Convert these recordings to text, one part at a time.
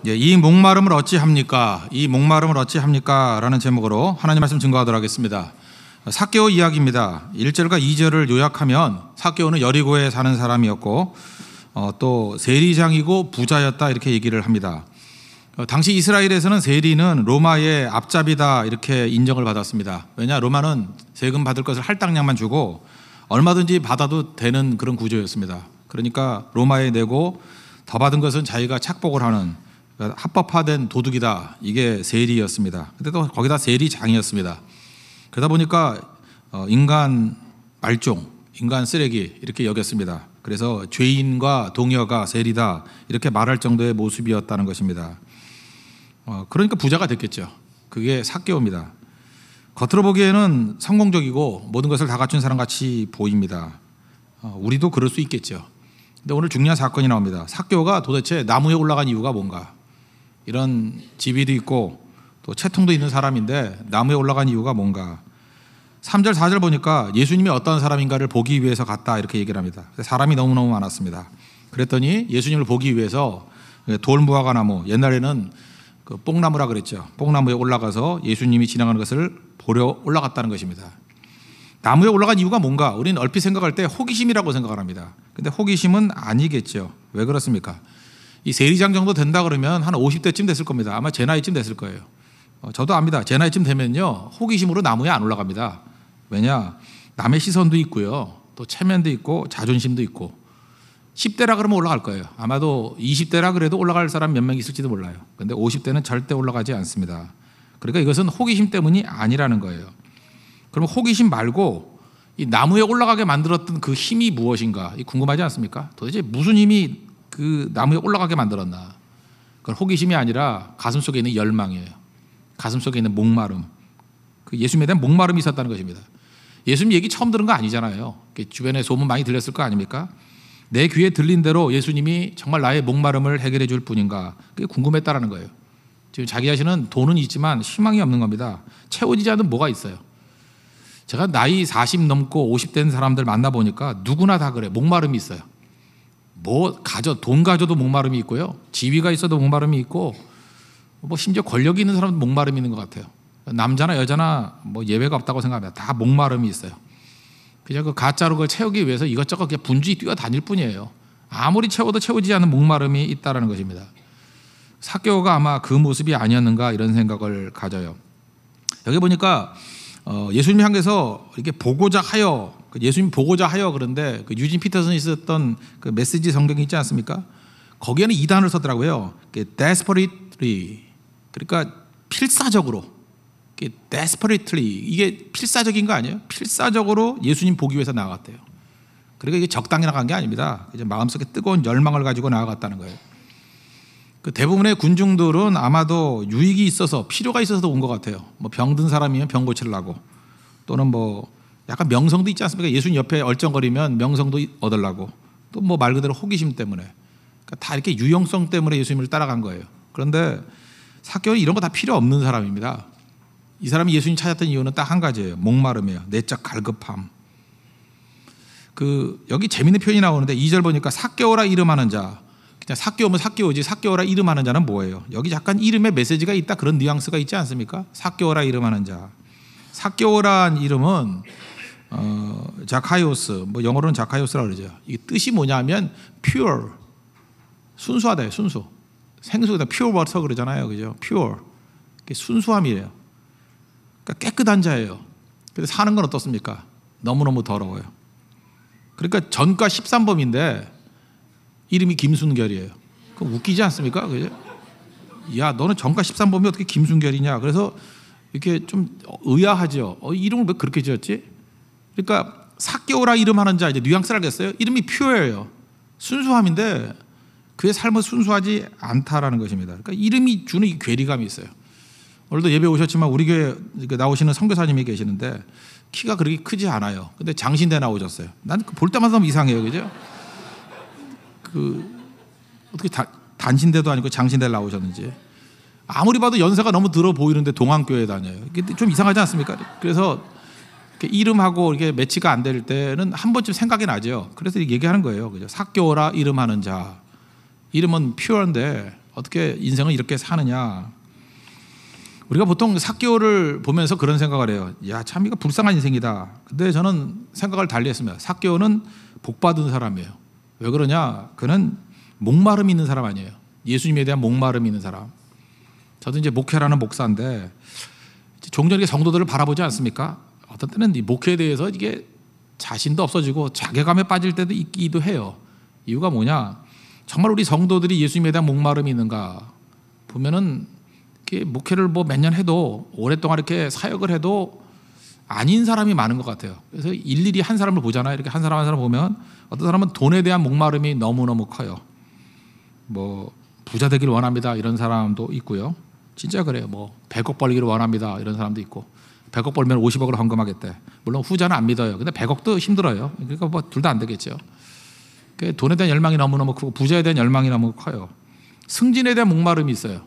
예, 이 목마름을 어찌합니까? 이 목마름을 어찌합니까? 라는 제목으로 하나님 말씀 증거하도록 하겠습니다. 삭개오 이야기입니다. 1절과 2절을 요약하면 삭개오는 여리고에 사는 사람이었고 또 세리장이고 부자였다 이렇게 얘기를 합니다. 당시 이스라엘에서는 세리는 로마의 앞잡이다 이렇게 인정을 받았습니다. 왜냐, 로마는 세금 받을 것을 할당량만 주고 얼마든지 받아도 되는 그런 구조였습니다. 그러니까 로마에 내고 더 받은 것은 자기가 착복을 하는 합법화된 도둑이다, 이게 세리였습니다. 근데 또 거기다 세리장이었습니다. 그러다 보니까 인간 말종, 인간 쓰레기 이렇게 여겼습니다. 그래서 죄인과 동여가 세리다 이렇게 말할 정도의 모습이었다는 것입니다. 그러니까 부자가 됐겠죠. 그게 삭개오입니다. 겉으로 보기에는 성공적이고 모든 것을 다 갖춘 사람 같이 보입니다. 우리도 그럴 수 있겠죠. 근데 오늘 중요한 사건이 나옵니다. 삭개오가 도대체 나무에 올라간 이유가 뭔가? 이런 지위도 있고 또 채통도 있는 사람인데 나무에 올라간 이유가 뭔가? 3절 4절 보니까 예수님이 어떤 사람인가를 보기 위해서 갔다 이렇게 얘기를 합니다. 사람이 너무너무 많았습니다. 그랬더니 예수님을 보기 위해서 돌무화과 나무, 옛날에는 그 뽕나무라 그랬죠. 뽕나무에 올라가서 예수님이 지나가는 것을 보려 올라갔다는 것입니다. 나무에 올라간 이유가 뭔가? 우리는 얼핏 생각할 때 호기심이라고 생각을 합니다. 근데 호기심은 아니겠죠. 왜 그렇습니까? 이 세리장 정도 된다 그러면 한 50대쯤 됐을 겁니다. 아마 제 나이쯤 됐을 거예요. 저도 압니다. 제 나이쯤 되면요, 호기심으로 나무에 안 올라갑니다. 왜냐? 남의 시선도 있고요, 또 체면도 있고 자존심도 있고. 10대라 그러면 올라갈 거예요. 아마도 20대라 그래도 올라갈 사람 몇 명 있을지도 몰라요. 근데 50대는 절대 올라가지 않습니다. 그러니까 이것은 호기심 때문이 아니라는 거예요. 그럼 호기심 말고 이 나무에 올라가게 만들었던 그 힘이 무엇인가? 궁금하지 않습니까? 도대체 무슨 힘이 그 나무에 올라가게 만들었나? 그건 호기심이 아니라 가슴속에 있는 열망이에요. 가슴속에 있는 목마름. 그 예수님에 대한 목마름이 있었다는 것입니다. 예수님 얘기 처음 들은 거 아니잖아요. 주변에 소문 많이 들렸을 거 아닙니까? 내 귀에 들린 대로 예수님이 정말 나의 목마름을 해결해 줄 분인가? 그게 궁금했다라는 거예요. 지금 자기 자신은 돈은 있지만 희망이 없는 겁니다. 채워지지 않는 뭐가 있어요. 제가 나이 40 넘고 50 된 사람들 만나보니까 누구나 다 그래. 목마름이 있어요. 돈 가져도 목마름이 있고요, 지위가 있어도 목마름이 있고, 심지어 권력이 있는 사람도 목마름이 있는 것 같아요. 남자나 여자나 예외가 없다고 생각합니다. 다 목마름이 있어요. 그냥 그 가짜로 그걸 채우기 위해서 이것저것 그냥 분주히 뛰어다닐 뿐이에요. 아무리 채워도 채워지지 않는 목마름이 있다는 것입니다. 삭개오가 아마 그 모습이 아니었는가 이런 생각을 가져요. 여기 보니까 예수님이 향해서 이렇게 보고자 하여, 예수님 보고자 하여, 그런데 그 유진 피터슨이 썼던 그 메시지 성경이 있지 않습니까? 거기에는 이 단어를 썼더라고요. desperately. 그러니까 필사적으로. desperately. 이게 필사적인 거 아니에요? 필사적으로 예수님 보기 위해서 나아갔대요. 그러니까 이게 적당히 나간 게 아닙니다. 이제 마음속에 뜨거운 열망을 가지고 나아갔다는 거예요. 그 대부분의 군중들은 아마도 유익이 있어서, 필요가 있어서 온 것 같아요. 병든 사람이면 병 고치려고, 또는 약간 명성도 있지 않습니까? 예수님 옆에 얼쩡거리면 명성도 얻으려고, 또 말 그대로 호기심 때문에. 그러니까 다 이렇게 유용성 때문에 예수님을 따라간 거예요. 그런데 삭개오는 이런 거 다 필요 없는 사람입니다. 이 사람이 예수님 찾았던 이유는 딱 한 가지예요. 목마름이에요. 내적 갈급함. 여기 재밌는 표현이 나오는데 2절 보니까 삭개오라 이름하는 자. 그냥 삭개오면 삭개오지, 삭개오라 이름하는 자는 뭐예요? 여기 약간 이름에 메시지가 있다, 그런 뉘앙스가 있지 않습니까? 삭개오라 이름하는 자. 삭개오란 이름은 자카이오스, 영어로는 자카이오스라고 그러죠. 이 뜻이 뭐냐면 pure, 순수하다예요. 순수. 생수에다 pure water 그러잖아요, 그죠? pure, 순수함이에요. 그러니까 깨끗한 자예요. 근데 사는 건 어떻습니까? 너무너무 더러워요. 그러니까 전과 13범인데 이름이 김순결이에요. 그럼 웃기지 않습니까? 그죠? 야, 너는 전과 13범이 어떻게 김순결이냐? 그래서 이렇게 좀 의아하죠. 이름을 왜 그렇게 지었지? 그러니까 삭개오라 이름하는 자, 이제 뉘앙스를 알겠어요? 이름이 퓨어예요. 순수함인데 그의 삶은 순수하지 않다라는 것입니다. 그러니까 이름이 주는 이 괴리감이 있어요. 오늘도 예배 오셨지만 우리 교회 나오시는 선교사님이 계시는데 키가 그렇게 크지 않아요. 근데 장신대 나오셨어요. 난 볼 때마다 너무 이상해요, 그죠? 어떻게 단신대도 아니고 장신대를 나오셨는지. 아무리 봐도 연세가 너무 들어 보이는데 동안교회 다녀요. 이게 좀 이상하지 않습니까? 그래서 이름하고 이렇게 매치가 안 될 때는 한 번쯤 생각이 나죠. 그래서 얘기하는 거예요. 그죠? 삭개오라 이름하는 자. 이름은 퓨어인데 어떻게 인생을 이렇게 사느냐. 우리가 보통 삭개오를 보면서 그런 생각을 해요. 야, 참 이거 불쌍한 인생이다. 근데 저는 생각을 달리 했습니다. 삭개오는 복받은 사람이에요. 왜 그러냐? 그는 목마름이 있는 사람 아니에요. 예수님에 대한 목마름이 있는 사람. 저도 이제 목회라는 목사인데 종종 이렇게 성도들을 바라보지 않습니까? 어떤 때는 이 목회에 대해서 이게 자신도 없어지고 자괴감에 빠질 때도 있기도 해요. 이유가 뭐냐? 정말 우리 성도들이 예수님에 대한 목마름이 있는가 보면은 목회를 뭐 몇 년 해도 오랫동안 이렇게 사역을 해도 아닌 사람이 많은 것 같아요. 그래서 일일이 한 사람을 보잖아요. 이렇게 한 사람 보면 어떤 사람은 돈에 대한 목마름이 너무너무 커요. 뭐 부자 되기를 원합니다 이런 사람도 있고요. 진짜 그래요. 뭐 100억 벌기를 원합니다 이런 사람도 있고 100억 벌면 50억을 헌금하겠대. 물론 후자는 안 믿어요. 근데 100억도 힘들어요. 그러니까 뭐 둘 다 안 되겠죠. 돈에 대한 열망이 너무너무 크고 부자에 대한 열망이 너무 커요. 승진에 대한 목마름이 있어요.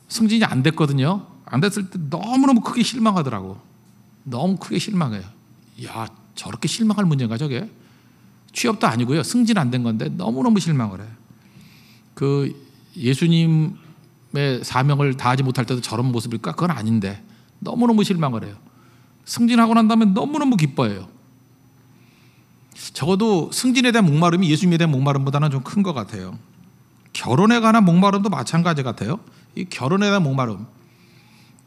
승진이 안 됐거든요. 안 됐을 때 너무너무 크게 실망하더라고. 너무 크게 실망해요. 야, 저렇게 실망할 문제인가 저게? 취업도 아니고요. 승진 안 된 건데 너무너무 실망을 해. 그 예수님의 사명을 다하지 못할 때도 저런 모습일까? 그건 아닌데 너무너무 실망을 해요. 승진하고 난 다음에 너무너무 기뻐해요. 적어도 승진에 대한 목마름이 예수님에 대한 목마름보다는 좀 큰 것 같아요. 결혼에 관한 목마름도 마찬가지 같아요. 이 결혼에 대한 목마름.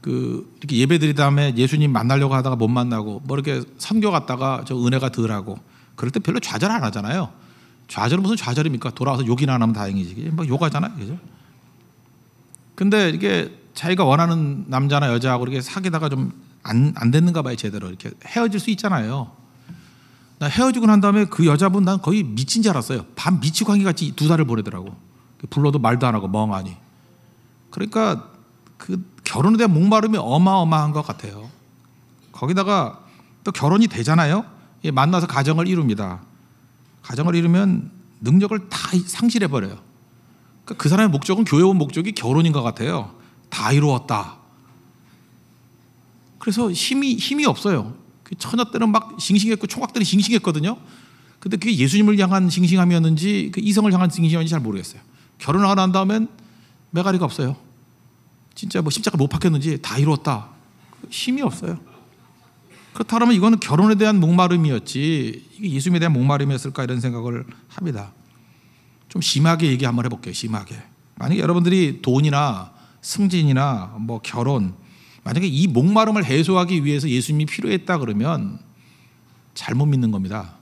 이렇게 예배 드린 다음에 예수님 만나려고 하다가 못 만나고 뭐 이렇게 선교 갔다가 저 은혜가 덜하고 그럴 때 별로 좌절 안 하잖아요. 좌절은 무슨 좌절입니까? 돌아와서 욕이나 안 하면 다행이지. 뭐 욕하잖아요. 그죠? 근데 이게 자기가 원하는 남자나 여자하고 이렇게 사귀다가 좀 안 됐는가 봐요. 제대로 이렇게 헤어질 수 있잖아요. 나 헤어지고 난 다음에 그 여자분 난 거의 미친 줄 알았어요. 반 미치광이 같이 2달을 보내더라고. 불러도 말도 안 하고 멍하니. 그러니까 그 결혼에 대한 목마름이 어마어마한 것 같아요. 거기다가 또 결혼이 되잖아요. 만나서 가정을 이룹니다. 가정을 이루면 능력을 다 상실해버려요. 그러니까 그 사람의 목적은 교회 온 목적이 결혼인 것 같아요. 다 이루었다. 그래서 힘이 없어요. 처녀 때는 막 싱싱했고 총각들이 싱싱했거든요. 근데 그게 예수님을 향한 싱싱함이었는지 그 이성을 향한 싱싱함인지 잘 모르겠어요. 결혼하고 난 다음엔 메가리가 없어요. 진짜 뭐 십자가 못 박혔는지 다 이루었다. 힘이 없어요. 그렇다면 이거는 결혼에 대한 목마름이었지 이게 예수님에 대한 목마름이었을까 이런 생각을 합니다. 좀 심하게 얘기 한번 해볼게요. 심하게. 만약에 여러분들이 돈이나 승진이나 뭐 결혼 만약에 이 목마름을 해소하기 위해서 예수님이 필요했다 그러면 잘못 믿는 겁니다.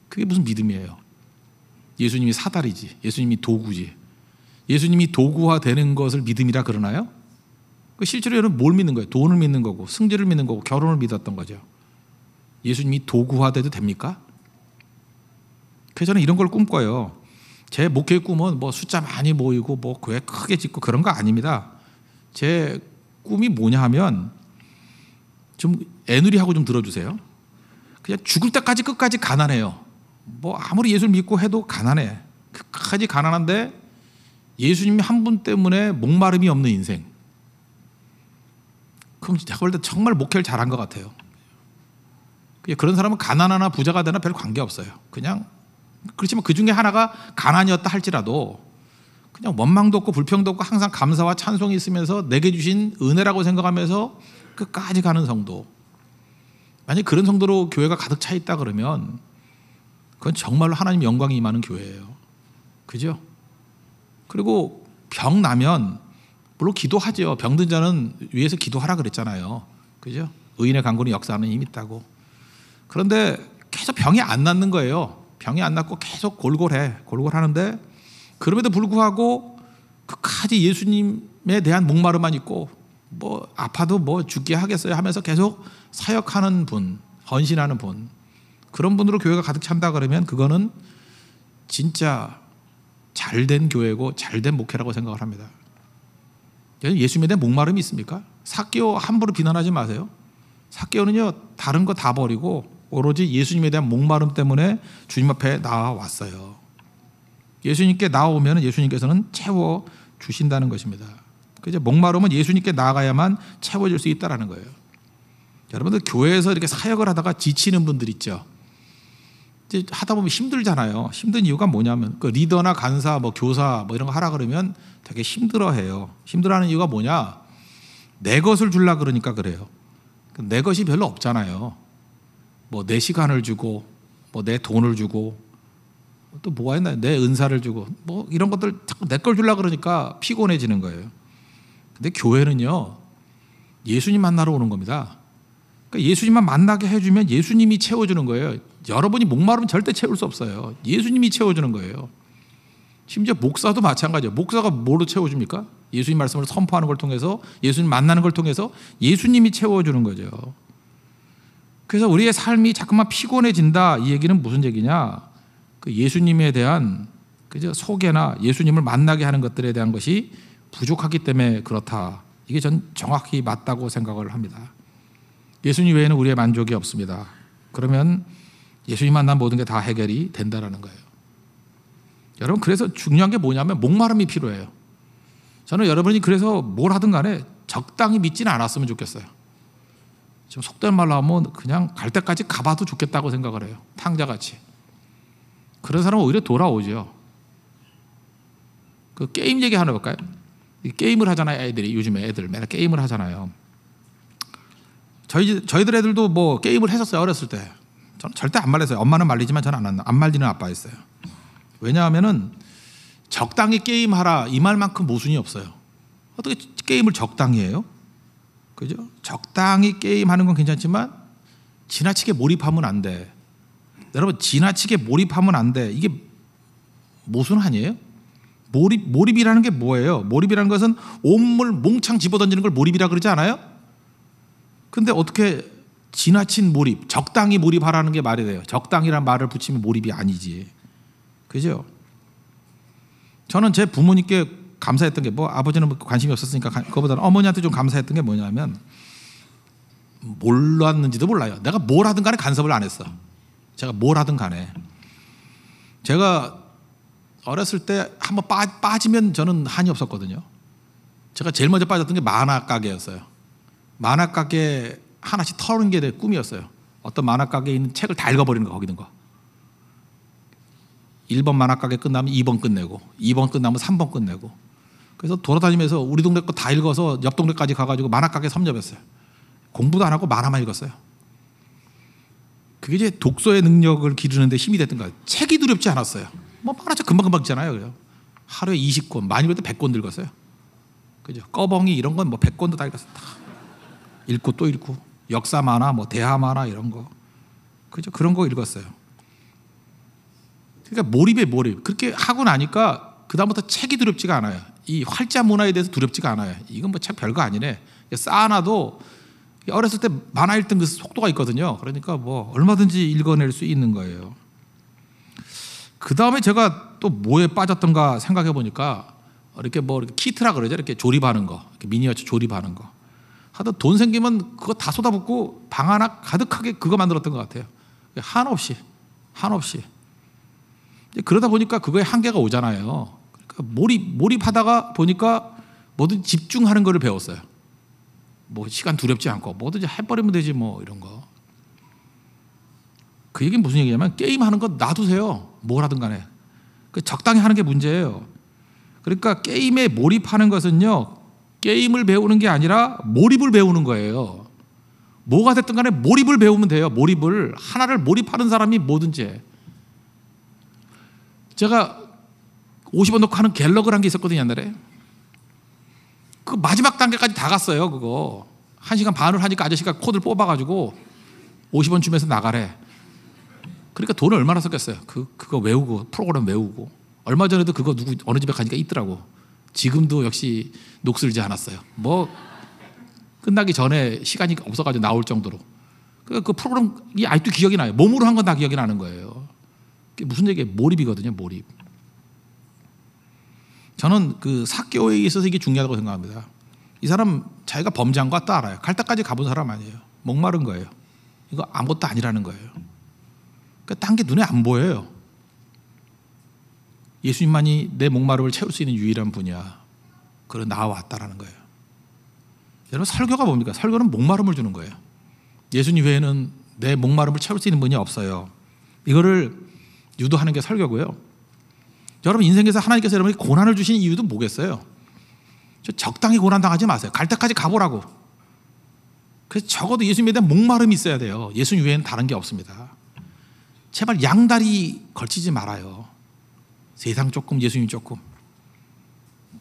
그게 무슨 믿음이에요? 예수님이 사다리지. 예수님이 도구지. 예수님이 도구화되는 것을 믿음이라 그러나요? 실제로 여러분 뭘 믿는 거예요? 돈을 믿는 거고 승진을 믿는 거고 결혼을 믿었던 거죠. 예수님이 도구화돼도 됩니까? 그래서 저는 이런 걸 꿈꿔요. 제 목회의 꿈은 뭐 숫자 많이 모이고 뭐 교회 크게 짓고 그런 거 아닙니다. 제 꿈이 뭐냐 하면 좀 애누리하고 좀 들어주세요. 그냥 죽을 때까지 끝까지 가난해요. 뭐 아무리 예수를 믿고 해도 가난해. 끝까지 가난한데 예수님이 한 분 때문에 목마름이 없는 인생. 그럼 제가 볼 때 정말 목회를 잘한 것 같아요. 그런 사람은 가난하나 부자가 되나 별 관계 없어요. 그냥 그렇지만 그 중에 하나가 가난이었다 할지라도 그냥 원망도 없고 불평도 없고 항상 감사와 찬송이 있으면서 내게 주신 은혜라고 생각하면서 끝까지 가는 성도. 만약 그런 성도로 교회가 가득 차 있다 그러면 그건 정말로 하나님 영광이 임하는 교회예요. 그죠? 그리고 병 나면 물론 기도하죠. 병든 자는 위에서 기도하라 그랬잖아요. 그죠? 의인의 간구는 역사하는 힘이 있다고. 그런데 계속 병이 안 낫는 거예요. 병이 안 낫고 계속 골골하는데 그럼에도 불구하고 끝까지 예수님에 대한 목마름만 있고 뭐 아파도 뭐 죽게 하겠어요 하면서 계속 사역하는 분, 헌신하는 분, 그런 분으로 교회가 가득 찬다 그러면 그거는 진짜 잘된 교회고 잘된 목회라고 생각을 합니다. 예수님에 대한 목마름이 있습니까? 삭개오 함부로 비난하지 마세요. 삭개오는요 다른 거 다 버리고 오로지 예수님에 대한 목마름 때문에 주님 앞에 나와왔어요. 예수님께 나오면 예수님께서는 채워 주신다는 것입니다. 그죠? 목마름은 예수님께 나가야만 채워질 수 있다는 거예요. 여러분들 교회에서 이렇게 사역을 하다가 지치는 분들 있죠. 이제 하다 보면 힘들잖아요. 힘든 이유가 뭐냐면 그 리더나 간사, 뭐 교사 뭐 이런 거 하라 그러면 되게 힘들어해요. 힘들어하는 이유가 뭐냐? 내 것을 주려 그러니까 그래요. 내 것이 별로 없잖아요. 뭐 내 시간을 주고, 뭐 내 돈을 주고, 또 뭐가 있나요? 내 은사를 주고, 뭐 이런 것들 자꾸 내 걸 주려 그러니까 피곤해지는 거예요. 근데 교회는요, 예수님 만나러 오는 겁니다. 그러니까 예수님만 만나게 해주면 예수님이 채워주는 거예요. 여러분이 목마르면 절대 채울 수 없어요. 예수님이 채워주는 거예요. 심지어 목사도 마찬가지예요. 목사가 뭐로 채워줍니까? 예수님 말씀을 선포하는 걸 통해서, 예수님 만나는 걸 통해서 예수님이 채워주는 거죠. 그래서 우리의 삶이 자꾸만 피곤해진다, 이 얘기는 무슨 얘기냐? 그 예수님에 대한 그저 소개나 예수님을 만나게 하는 것들에 대한 것이 부족하기 때문에 그렇다. 이게 전 정확히 맞다고 생각을 합니다. 예수님 외에는 우리의 만족이 없습니다. 그러면 예수님 만난 모든 게 다 해결이 된다라는 거예요. 여러분, 그래서 중요한 게 뭐냐면 목마름이 필요해요. 저는 여러분이 그래서 뭘 하든 간에 적당히 믿지는 않았으면 좋겠어요. 지금 속된 말로 하면 그냥 갈 때까지 가봐도 좋겠다고 생각을 해요. 탕자같이. 그런 사람은 오히려 돌아오죠. 그 게임 얘기 하나 볼까요? 게임을 하잖아요. 애들이 요즘에 애들 맨날 게임을 하잖아요. 저희들 애들도 뭐 게임을 했었어요. 어렸을 때. 저는 절대 안 말렸어요. 엄마는 말리지만 저는 안 말리는 아빠였어요. 왜냐하면은 적당히 게임하라 이 말만큼 모순이 없어요. 어떻게 게임을 적당히 해요? 그죠? 적당히 게임하는 건 괜찮지만 지나치게 몰입하면 안 돼. 여러분, 지나치게 몰입하면 안 돼. 이게 모순 아니에요? 몰입이라는 게 뭐예요? 몰입이라는 것은 온물 몽창 집어던지는 걸 몰입이라 그러지 않아요? 근데 어떻게 지나친 몰입, 적당히 몰입하라는 게 말이 돼요? 적당히란 말을 붙이면 몰입이 아니지. 그죠? 저는 제 부모님께 감사했던 게 뭐 아버지는 관심이 없었으니까 그거보다는 어머니한테 좀 감사했던 게 뭐냐면 몰랐는지도 몰라요. 내가 뭘 하든 간에 간섭을 안 했어. 제가 뭘 하든 간에. 제가 어렸을 때 한번 빠지면 저는 한이 없었거든요. 제가 제일 먼저 빠졌던 게 만화 가게였어요. 만화 가게 하나씩 털는 게 내 꿈이었어요. 어떤 만화 가게에 있는 책을 다 읽어버리는 거, 거기 있는 거. 1번 만화 가게 끝나면 2번 끝내고 2번 끝나면 3번 끝내고. 그래서 돌아다니면서 우리 동네 거 다 읽어서 옆 동네까지 가가지고 만화 가게 섭렵했어요. 공부도 안 하고 만화만 읽었어요. 그게 이제 독서의 능력을 기르는 데 힘이 됐던 거예요. 책이 두렵지 않았어요. 뭐 만화책 금방금방 읽잖아요. 그래요. 하루에 20권, 많이 읽을 때 100권 읽었어요. 그죠? 꺼벙이 이런 건 뭐 100권도 다 읽었어요. 다 읽고 또 읽고. 역사 만화, 뭐 대하 만화 이런 거. 그죠? 그런 거 읽었어요. 그러니까 몰입에 몰입. 그렇게 하고 나니까 그다음부터 책이 두렵지가 않아요. 이 활자 문화에 대해서 두렵지가 않아요. 이건 뭐 책 별거 아니네. 쌓아놔도 어렸을 때 만화 읽던 그 속도가 있거든요. 그러니까 뭐 얼마든지 읽어낼 수 있는 거예요. 그 다음에 제가 또 뭐에 빠졌던가 생각해 보니까 이렇게 뭐 이렇게 키트라 그러죠. 이렇게 조립하는 거, 이렇게 미니어처 조립하는 거. 하여튼 돈 생기면 그거 다 쏟아붓고 방 하나 가득하게 그거 만들었던 것 같아요. 한없이. 그러다 보니까 그거에 한계가 오잖아요. 그러니까 몰입하다가 보니까 뭐든 집중하는 거를 배웠어요. 뭐 시간 두렵지 않고 뭐든지 해버리면 되지 뭐 이런 거. 그 얘기는 무슨 얘기냐면 게임하는 거 놔두세요. 뭘 하든 간에. 그 적당히 하는 게 문제예요. 그러니까 게임에 몰입하는 것은요, 게임을 배우는 게 아니라 몰입을 배우는 거예요. 뭐가 됐든 간에 몰입을 배우면 돼요. 몰입을. 하나를 몰입하는 사람이 뭐든지 해. 제가 50원 넣고 하는 갤러그라는 게 있었거든요, 옛날에. 그 마지막 단계까지 다 갔어요, 그거. 1시간 반을 하니까 아저씨가 코드를 뽑아가지고 50원 주면서 나가래. 그러니까 돈을 얼마나 썼겠어요. 그거 외우고, 프로그램 외우고. 얼마 전에도 그거 어느 집에 가니까 있더라고. 지금도 역시 녹슬지 않았어요. 뭐, 끝나기 전에 시간이 없어가지고 나올 정도로. 그 프로그램이 아직도 기억이 나요. 몸으로 한 건 다 기억이 나는 거예요. 그게 무슨 얘기예요? 몰입이거든요, 몰입. 저는 그 사개오에 있어서 이게 중요하다고 생각합니다. 이 사람 자기가 범죄한 거 또 알아요. 갈 때까지 가본 사람 아니에요. 목마른 거예요. 이거 아무것도 아니라는 거예요. 그러니까 딴 게 눈에 안 보여요. 예수님만이 내 목마름을 채울 수 있는 유일한 분이야. 그래 나와왔다라는 거예요. 여러분, 설교가 뭡니까? 설교는 목마름을 주는 거예요. 예수님 외에는 내 목마름을 채울 수 있는 분이 없어요. 이거를 유도하는 게 설교고요. 여러분 인생에서 하나님께서 여러분에게 고난을 주신 이유도 뭐겠어요? 적당히 고난 당하지 마세요. 갈 때까지 가보라고. 그래서 적어도 예수님에 대한 목마름이 있어야 돼요. 예수님 외에는 다른 게 없습니다. 제발 양다리 걸치지 말아요. 세상 조금 예수님 조금.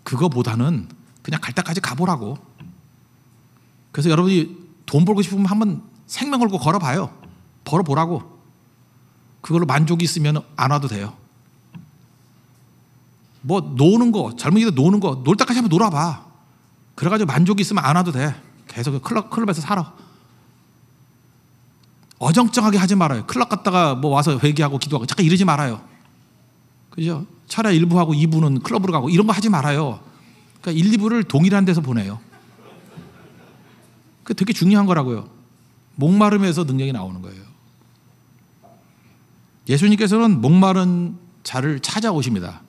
그거보다는 그냥 갈 때까지 가보라고. 그래서 여러분이 돈 벌고 싶으면 한번 생명 걸고 걸어봐요. 벌어보라고. 그걸로 만족이 있으면 안 와도 돼요. 뭐 노는 거, 젊은이들 노는 거, 놀 때까지 한번 놀아봐. 그래가지고 만족이 있으면 안 와도 돼. 계속 클럽에서 살아. 어정쩡하게 하지 말아요. 클럽 갔다가 뭐 와서 회개하고 기도하고 잠깐 이러지 말아요. 그죠? 차라리 1부하고 2부는 클럽으로 가고 이런 거 하지 말아요. 그러니까 1, 2부를 동일한 데서 보내요. 그게 되게 중요한 거라고요. 목마름에서 능력이 나오는 거예요. 예수님께서는 목마른 자를 찾아오십니다.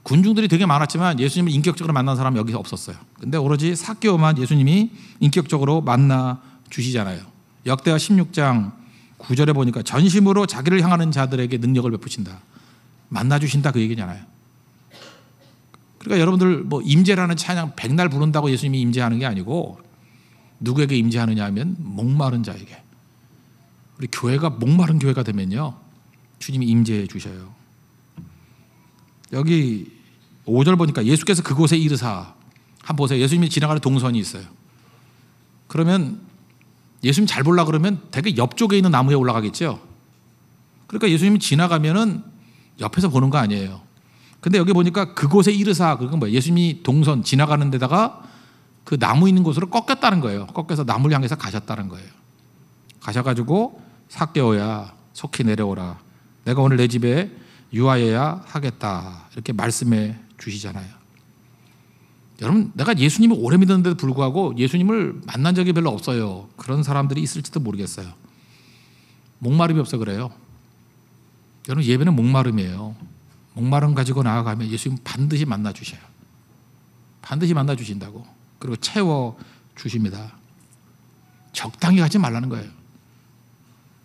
군중들이 되게 많았지만 예수님을 인격적으로 만난 사람은 여기서 없었어요. 근데 오로지 삭개오만 예수님이 인격적으로 만나 주시잖아요. 역대하 16장 9절에 보니까 전심으로 자기를 향하는 자들에게 능력을 베푸신다. 만나 주신다 그 얘기잖아요. 그러니까 여러분들 뭐 임재라는 찬양 백날 부른다고 예수님이 임재하는 게 아니고 누구에게 임재하느냐 하면 목마른 자에게. 우리 교회가 목마른 교회가 되면요 주님이 임재해 주셔요. 여기 5절 보니까 예수께서 그곳에 이르사, 한번 보세요. 예수님이 지나가는 동선이 있어요. 그러면 예수님 잘 보려고 그러면 되게 옆쪽에 있는 나무에 올라가겠죠. 그러니까 예수님이 지나가면은 옆에서 보는 거 아니에요. 근데 여기 보니까 그곳에 이르사, 그건 뭐예요? 예수님이 동선 지나가는 데다가 그 나무 있는 곳으로 꺾였다는 거예요. 꺾여서 나무를 향해서 가셨다는 거예요. 가셔가지고 삭개오야 속히 내려오라. 내가 오늘 내 집에 유하여야 하겠다. 이렇게 말씀해 주시잖아요. 여러분, 내가 예수님을 오래 믿었는데도 불구하고 예수님을 만난 적이 별로 없어요. 그런 사람들이 있을지도 모르겠어요. 목마름이 없어 그래요. 여러분, 예배는 목마름이에요. 목마름 가지고 나아가면 예수님 반드시 만나 주셔요. 반드시 만나 주신다고. 그리고 채워 주십니다. 적당히 가지 말라는 거예요.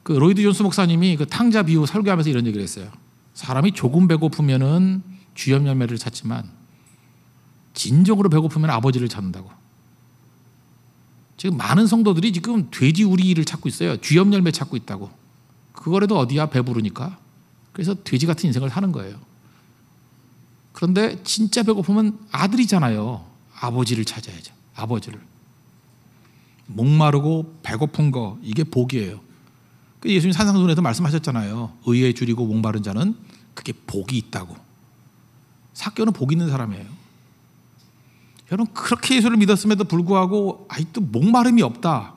그 로이드 존스 목사님이 그 탕자 비유 설교하면서 이런 얘기를 했어요. 사람이 조금 배고프면은 주염 열매를 찾지만 진정으로 배고프면 아버지를 찾는다고. 지금 많은 성도들이 지금 돼지 우리를 찾고 있어요. 주염 열매 찾고 있다고. 그거라도 어디야? 배부르니까. 그래서 돼지 같은 인생을 사는 거예요. 그런데 진짜 배고프면 아들이잖아요. 아버지를 찾아야죠. 아버지를. 목마르고 배고픈 거 이게 복이에요. 예수님 산상수훈에서 말씀하셨잖아요. 의에 줄이고 목마른 자는 그게 복이 있다고. 삭개오는 복 있는 사람이에요. 여러분, 그렇게 예수를 믿었음에도 불구하고 아직도 목마름이 없다.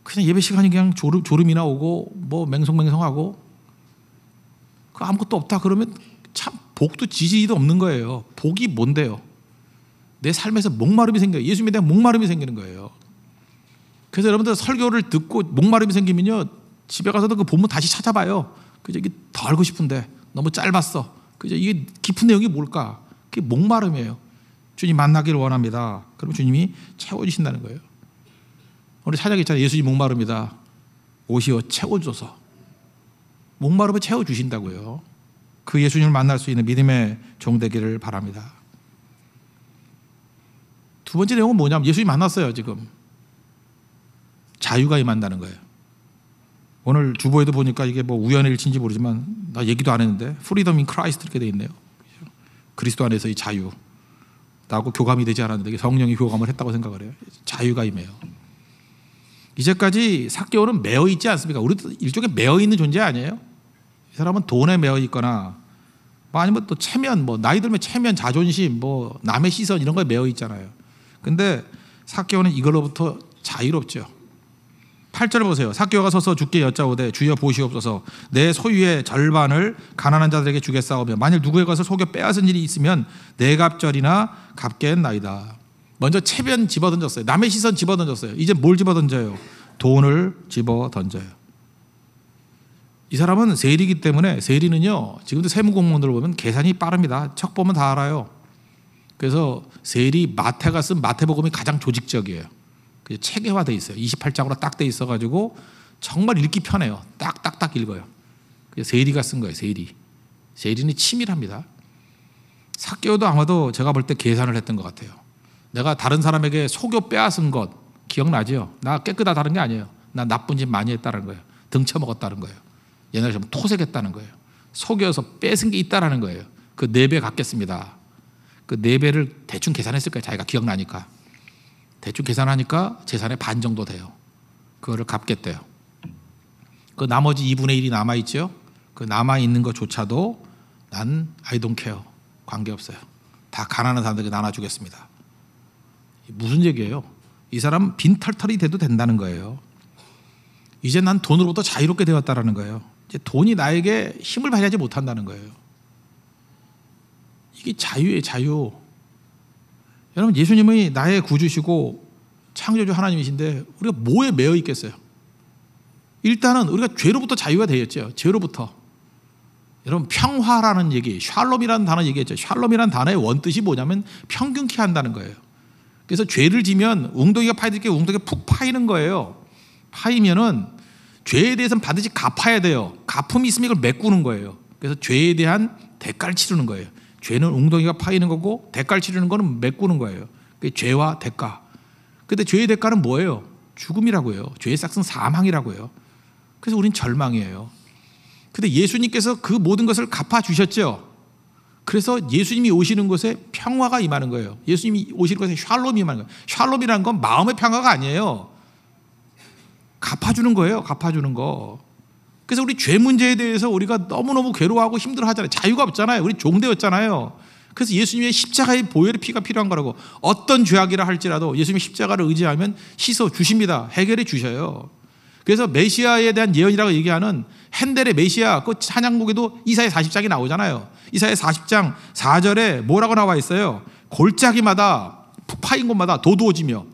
그냥 예배 시간이 그냥 졸음이나 오고 뭐 맹성맹성하고 아무것도 없다 그러면 참 복도 지지도 없는 거예요. 복이 뭔데요? 내 삶에서 목마름이 생겨요. 예수님에 대한 목마름이 생기는 거예요. 그래서 여러분들 설교를 듣고 목마름이 생기면요 집에 가서도 그 본문 다시 찾아봐요. 그저 이게 더 알고 싶은데 너무 짧았어. 그저 이게 깊은 내용이 뭘까? 그게 목마름이에요. 주님 만나기를 원합니다. 그럼 주님이 채워주신다는 거예요. 우리 사자기 있잖아요. 예수님 목마릅니다. 오시어 채워줘서. 목마름을 채워주신다고요. 그 예수님을 만날 수 있는 믿음의 종 되기를 바랍니다. 두 번째 내용은 뭐냐면 예수님 만났어요. 지금 자유가 임한다는 거예요. 오늘 주보에도 보니까 이게 뭐 우연의 일치인지 모르지만 나 얘기도 안 했는데 Freedom in Christ 이렇게 돼 있네요. 그리스도 안에서의 자유. 나하고 교감이 되지 않았는데 성령이 교감을 했다고 생각을 해요. 자유가 임해요. 이제까지 삭개오는 매어 있지 않습니까? 우리도 일종의 매어 있는 존재 아니에요? 이 사람은 돈에 매어 있거나 뭐 아니면 또 체면, 뭐 나이 들면 체면, 자존심, 뭐 남의 시선 이런 거에 매어 있잖아요. 근데 삭개오는 이걸로부터 자유롭죠. 8절 보세요. 삭개오가 서서 주께 여짜오되 주여 보시옵소서 내 소유의 절반을 가난한 자들에게 주겠사오며 만일 누구의 것을 속여 빼앗은 일이 있으면 네 갑절이나 갚겠나이다. 먼저 체면 집어던졌어요. 남의 시선 집어던졌어요. 이제 뭘 집어던져요? 돈을 집어던져요. 이 사람은 세리이기 때문에 세리는요 지금도 세무공무원들 보면 계산이 빠릅니다. 척 보면 다 알아요. 그래서 세리 마태가 쓴 마태복음이 가장 조직적이에요. 체계화돼 있어요. 28장으로 딱 돼 있어가지고 정말 읽기 편해요. 딱딱딱 읽어요. 세리가 쓴 거예요. 세리는 치밀합니다. 삭개오도 아마도 제가 볼 때 계산을 했던 것 같아요. 내가 다른 사람에게 속여 빼앗은 것 기억나죠? 나 깨끗하다는 게 아니에요. 나 나쁜 짓 많이 했다는 거예요. 등쳐먹었다는 거예요. 옛날처럼 토색했다는 거예요. 속여서 뺏은 게 있다는 거예요. 그 4배 갚겠습니다. 그 4배를 대충 계산했을 거예요. 자기가 기억나니까. 대충 계산하니까 재산의 반 정도 돼요. 그거를 갚겠대요. 그 나머지 2분의 1이 남아있죠. 그 남아있는 것조차도 난 I don't care. 관계없어요. 다 가난한 사람들에게 나눠주겠습니다. 무슨 얘기예요? 이 사람 빈털털이 돼도 된다는 거예요. 이제 난 돈으로부터 자유롭게 되었다는 거예요. 이제 돈이 나에게 힘을 발휘하지 못한다는 거예요. 이게 자유예요, 자유. 여러분, 예수님이 나의 구주시고 창조주 하나님이신데 우리가 뭐에 매여 있겠어요? 일단은 우리가 죄로부터 자유가 되었죠. 죄로부터. 여러분, 평화라는 얘기, 샬롬이라는 단어 얘기했죠. 샬롬이라는 단어의 원뜻이 뭐냐면 평균케 한다는 거예요. 그래서 죄를 지면 웅덩이가 파이들 게 웅덩이가 푹 파이는 거예요. 파이면은 죄에 대해서는 반드시 갚아야 돼요. 갚음이 있으면 이걸 메꾸는 거예요. 그래서 죄에 대한 대가를 치르는 거예요. 죄는 웅덩이가 파이는 거고 대가를 치르는 거는 메꾸는 거예요. 그게 죄와 대가. 근데 죄의 대가는 뭐예요? 죽음이라고요. 죄의 싹은 사망이라고요. 그래서 우린 절망이에요. 근데 예수님께서 그 모든 것을 갚아주셨죠. 그래서 예수님이 오시는 곳에 평화가 임하는 거예요. 예수님이 오시는 곳에 샬롬이 임하는 거예요. 샬롬이라는 건 마음의 평화가 아니에요. 갚아주는 거예요. 갚아주는 거. 그래서 우리 죄 문제에 대해서 우리가 너무너무 괴로워하고 힘들어하잖아요. 자유가 없잖아요. 우리 종되었잖아요. 그래서 예수님의 십자가의 보혈의 피가 필요한 거라고. 어떤 죄악이라 할지라도 예수님의 십자가를 의지하면 씻어 주십니다. 해결해 주셔요. 그래서 메시아에 대한 예언이라고 얘기하는 핸델의 메시아 그 찬양곡에도 이사야 40장이 나오잖아요. 이사야 40장 4절에 뭐라고 나와 있어요? 골짜기마다 푹 파인 곳마다 도두어지며,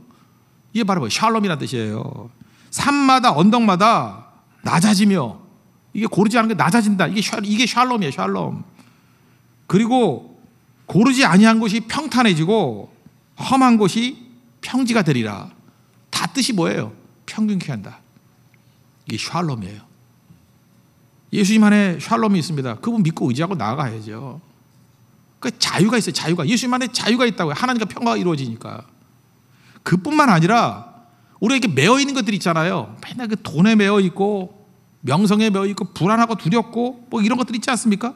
이게 바로 뭐 샬롬이라는 뜻이에요. 산마다 언덕마다 낮아지며, 이게 고르지 않은 게 낮아진다. 이게 샬롬이에요. 샬롬. 그리고 고르지 아니한 곳이 평탄해지고 험한 곳이 평지가 되리라. 다 뜻이 뭐예요? 평균케 한다. 이게 샬롬이에요. 예수님 안에 샬롬이 있습니다. 그분 믿고 의지하고 나아가야죠. 그 자유가 있어요. 자유가. 예수님 안에 자유가 있다고요. 하나님과 평화가 이루어지니까. 그뿐만 아니라 우리에게 매어 있는 것들이 있잖아요. 맨날 그 돈에 매어 있고 명성에 매어 있고 불안하고 두렵고 뭐 이런 것들 있지 않습니까?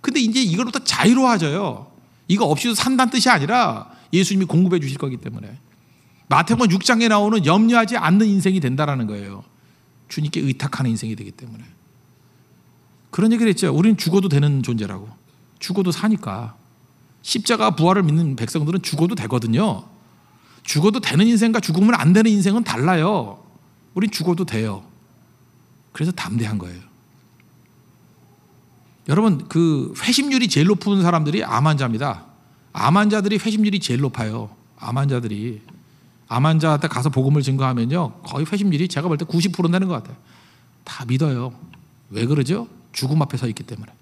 근데 이제 이걸부터 자유로워져요. 이거 없이도 산다는 뜻이 아니라 예수님이 공급해 주실 거기 때문에. 마태복음 6장에 나오는 염려하지 않는 인생이 된다는 거예요. 주님께 의탁하는 인생이 되기 때문에. 그런 얘기를 했죠. 우리는 죽어도 되는 존재라고. 죽어도 사니까. 십자가 부활을 믿는 백성들은 죽어도 되거든요. 죽어도 되는 인생과 죽으면 안 되는 인생은 달라요. 우린 죽어도 돼요. 그래서 담대한 거예요. 여러분, 그 회심률이 제일 높은 사람들이 암 환자입니다. 암 환자들이 회심률이 제일 높아요. 암 환자들이. 암 환자한테 가서 복음을 증거하면요, 거의 회심률이 제가 볼 때 90% 되는 것 같아요. 다 믿어요. 왜 그러죠? 죽음 앞에 서 있기 때문에.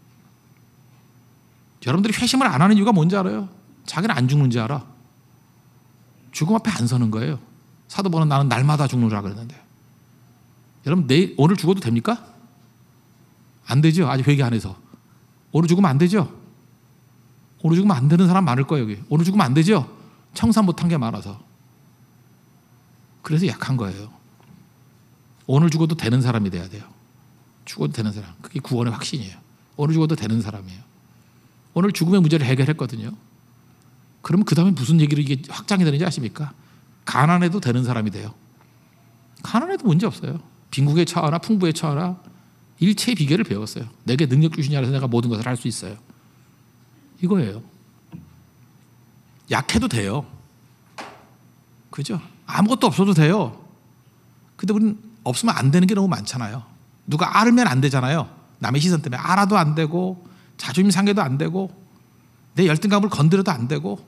여러분들이 회심을 안 하는 이유가 뭔지 알아요? 자기는 안 죽는지 알아. 죽음 앞에 안 서는 거예요. 사도 바울은 나는 날마다 죽느라 그랬는데. 여러분, 오늘 죽어도 됩니까? 안 되죠. 아직 회개 안 해서. 오늘 죽으면 안 되죠. 오늘 죽으면 안 되는 사람 많을 거예요. 여기. 오늘 죽으면 안 되죠. 청산 못한 게 많아서. 그래서 약한 거예요. 오늘 죽어도 되는 사람이 돼야 돼요. 죽어도 되는 사람. 그게 구원의 확신이에요. 오늘 죽어도 되는 사람이에요. 오늘 죽음의 문제를 해결했거든요. 그러면 그 다음에 무슨 얘기를 이게 확장이 되는지 아십니까? 가난해도 되는 사람이 돼요. 가난해도 문제 없어요. 빈국에 처하나 풍부에 처하나 일체의 비결을 배웠어요. 내게 능력 주시냐 해서 내가 모든 것을 할 수 있어요. 이거예요. 약해도 돼요. 그죠? 아무것도 없어도 돼요. 근데 우리는 없으면 안 되는 게 너무 많잖아요. 누가 알면 안 되잖아요. 남의 시선 때문에 알아도 안 되고 자존심 상해도 안 되고 내 열등감을 건드려도 안 되고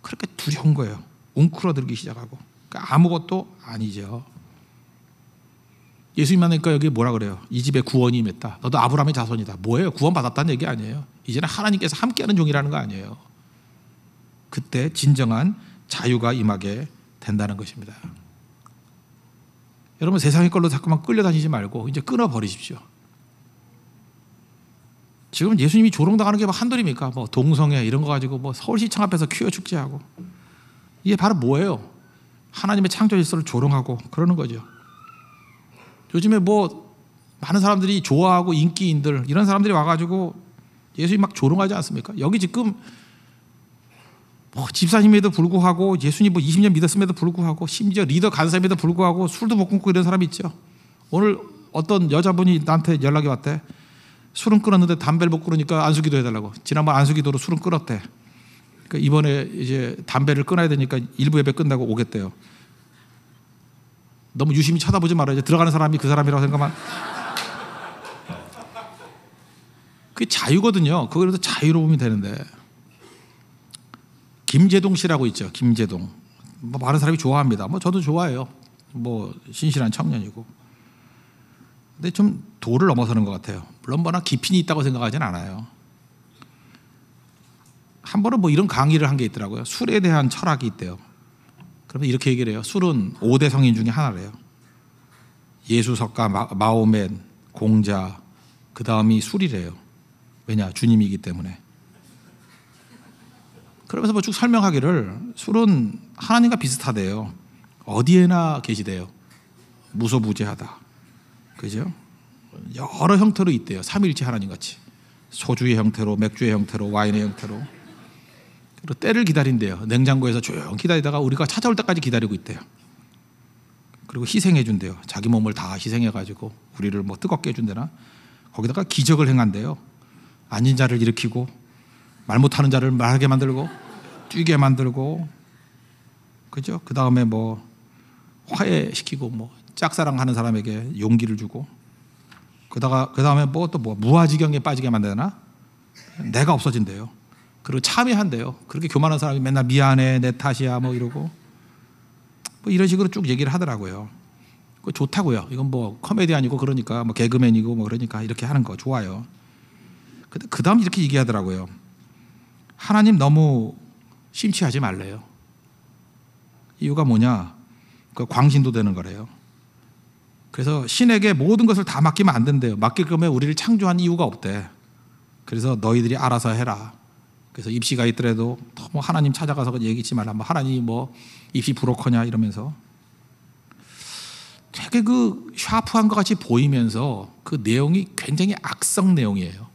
그렇게 두려운 거예요. 웅크러들기 시작하고. 그러니까 아무것도 아니죠. 예수님 만나니까 여기 뭐라 그래요? 이 집에 구원이 임했다. 너도 아브라함의 자손이다. 뭐예요? 구원 받았다는 얘기 아니에요. 이제는 하나님께서 함께하는 종이라는 거 아니에요. 그때 진정한 자유가 임하게 된다는 것입니다. 여러분, 세상의 걸로 자꾸만 끌려다니지 말고 이제 끊어버리십시오. 지금 예수님이 조롱당하는 게 뭐 한둘입니까? 뭐 동성애 이런 거 가지고 뭐 서울시청 앞에서 퀴어 축제하고, 이게 바로 뭐예요? 하나님의 창조 질서를 조롱하고 그러는 거죠. 요즘에 뭐 많은 사람들이 좋아하고 인기인들 이런 사람들이 와가지고 예수님 막 조롱하지 않습니까? 여기 지금 뭐 집사님에도 불구하고 예수님 뭐 20년 믿었음에도 불구하고 심지어 리더 간사임에도 불구하고 술도 못 끊고 이런 사람이 있죠. 오늘 어떤 여자분이 나한테 연락이 왔대. 술은 끊었는데 담배를 못 끊으니까 안수기도 해달라고. 지난번 안수기도로 술은 끊었대. 그러니까 이번에 이제 담배를 끊어야 되니까 일부 예배 끝나고 오겠대요. 너무 유심히 쳐다보지 말아요. 들어가는 사람이 그 사람이라고 생각만. 그게 자유거든요. 그거라도 자유로움이 되는데. 김재동 씨라고 있죠. 김재동. 뭐 많은 사람이 좋아합니다. 뭐 저도 좋아해요. 뭐 신실한 청년이고. 근데 좀 도를 넘어서는 것 같아요. 물론 뭐나 깊이는 있다고 생각하진 않아요. 한 번은 뭐 이런 강의를 한 게 있더라고요. 술에 대한 철학이 있대요. 그러면 이렇게 얘기를 해요. 술은 5대 성인 중에 하나래요. 예수석가, 마호멧, 공자, 그 다음이 술이래요. 왜냐? 주님이기 때문에. 그러면서 뭐 쭉 설명하기를 술은 하나님과 비슷하대요. 어디에나 계시대요. 무소부재하다. 그죠? 여러 형태로 있대요. 삼위일체 하나님같이. 소주의 형태로, 맥주의 형태로, 와인의 형태로. 그리고 때를 기다린대요. 냉장고에서 조용히 기다리다가 우리가 찾아올 때까지 기다리고 있대요. 그리고 희생해 준대요. 자기 몸을 다 희생해가지고 우리를 뭐 뜨겁게 해준대나. 거기다가 기적을 행한대요. 앉은 자를 일으키고 말 못하는 자를 말하게 만들고 뛰게 만들고, 그죠? 그 다음에 뭐 화해시키고 뭐 짝사랑하는 사람에게 용기를 주고, 그 다음에 뭐 또 뭐 무아지경에 빠지게 만드나? 내가 없어진대요. 그리고 참여한대요. 그렇게 교만한 사람이 맨날 미안해, 내 탓이야 뭐 이러고 뭐 이런 식으로 쭉 얘기를 하더라고요. 그거 좋다고요. 이건 뭐 코미디언이고 그러니까 뭐 개그맨이고 뭐 그러니까 이렇게 하는 거 좋아요. 근데 그 다음 이렇게 얘기하더라고요. 하나님 너무 심취하지 말래요. 이유가 뭐냐? 그 광신도 되는 거래요. 그래서 신에게 모든 것을 다 맡기면 안 된대요. 맡길 거면 우리를 창조한 이유가 없대. 그래서 너희들이 알아서 해라. 그래서 입시가 있더라도 뭐 하나님 찾아가서 얘기하지 말라. 뭐 하나님이 뭐 입시 부족하냐 이러면서 되게 그 샤프한 것 같이 보이면서 그 내용이 굉장히 악성 내용이에요.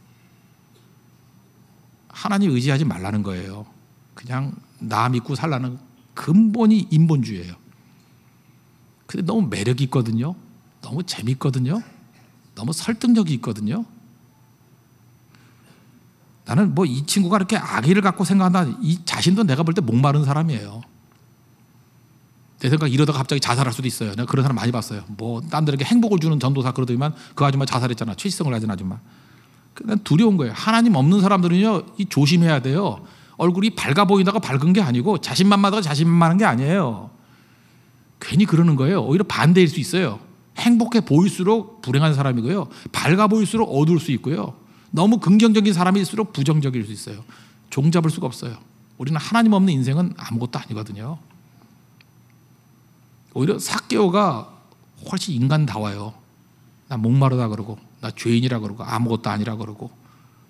하나님 의지하지 말라는 거예요. 그냥 나 믿고 살라는 근본이 인본주의예요. 근데 너무 매력이 있거든요. 너무 재밌거든요. 너무 설득력이 있거든요. 나는 뭐 이 친구가 이렇게 악의를 갖고 생각한다. 이 자신도 내가 볼 때 목마른 사람이에요. 내 생각 이러다가 갑자기 자살할 수도 있어요. 내가 그런 사람 많이 봤어요. 뭐 딴들에게 행복을 주는 전도사 그러더니만 그 아줌마 자살했잖아. 최시성을 가진 아줌마. 난 두려운 거예요. 하나님 없는 사람들은요, 이 조심해야 돼요. 얼굴이 밝아 보이다가 밝은 게 아니고 자신만만하다가 자신만만한 게 아니에요. 괜히 그러는 거예요. 오히려 반대일 수 있어요. 행복해 보일수록 불행한 사람이고요. 밝아 보일수록 어두울 수 있고요. 너무 긍정적인 사람일수록 부정적일 수 있어요. 종잡을 수가 없어요. 우리는 하나님 없는 인생은 아무것도 아니거든요. 오히려 삭개오가 훨씬 인간다워요. 나 목마르다 그러고 나 죄인이라 그러고 아무것도 아니라 그러고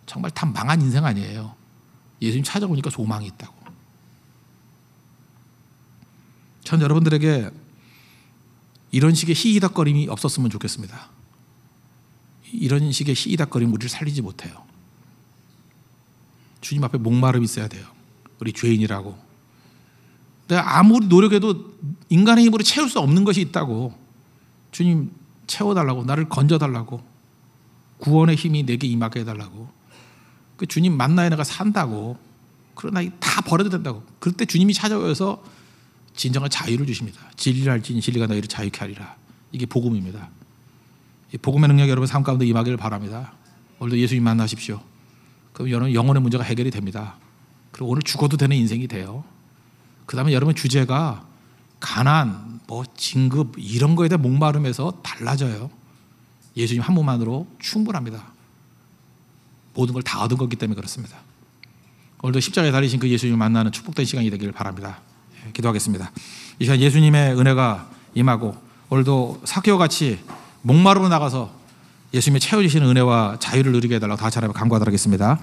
정말 다 망한 인생 아니에요. 예수님 찾아오니까 소망이 있다고. 전 여러분들에게 이런 식의 희희닥거림이 없었으면 좋겠습니다. 이런 식의 희희닥거림 우리를 살리지 못해요. 주님 앞에 목마름이 있어야 돼요. 우리 죄인이라고. 내가 아무리 노력해도 인간의 힘으로 채울 수 없는 것이 있다고. 주님 채워달라고, 나를 건져달라고, 구원의 힘이 내게 임하게 해달라고. 그 주님 만나야 내가 산다고. 그러나 다 버려도 된다고. 그럴 때 주님이 찾아오셔서 진정한 자유를 주십니다. 진리를 알지니 진리가 너희를 자유케 하리라. 이게 복음입니다. 이 복음의 능력이 여러분 삶 가운데 임하기를 바랍니다. 오늘도 예수님 만나십시오. 그럼 여러분 영혼의 문제가 해결이 됩니다. 그리고 오늘 죽어도 되는 인생이 돼요. 그 다음에 여러분 주제가 가난, 뭐 진급 이런 거에 대한 목마름에서 달라져요. 예수님 한 분만으로 충분합니다. 모든 걸 다 얻은 거기 때문에 그렇습니다. 오늘도 십자가에 달리신 그 예수님을 만나는 축복된 시간이 되기를 바랍니다. 기도하겠습니다. 이 시간 예수님의 은혜가 임하고 오늘도 삭개오 같이 목마름으로 나가서 예수님의 채워주시는 은혜와 자유를 누리게 해달라고 다 같이 하나님 간구하도록 하겠습니다.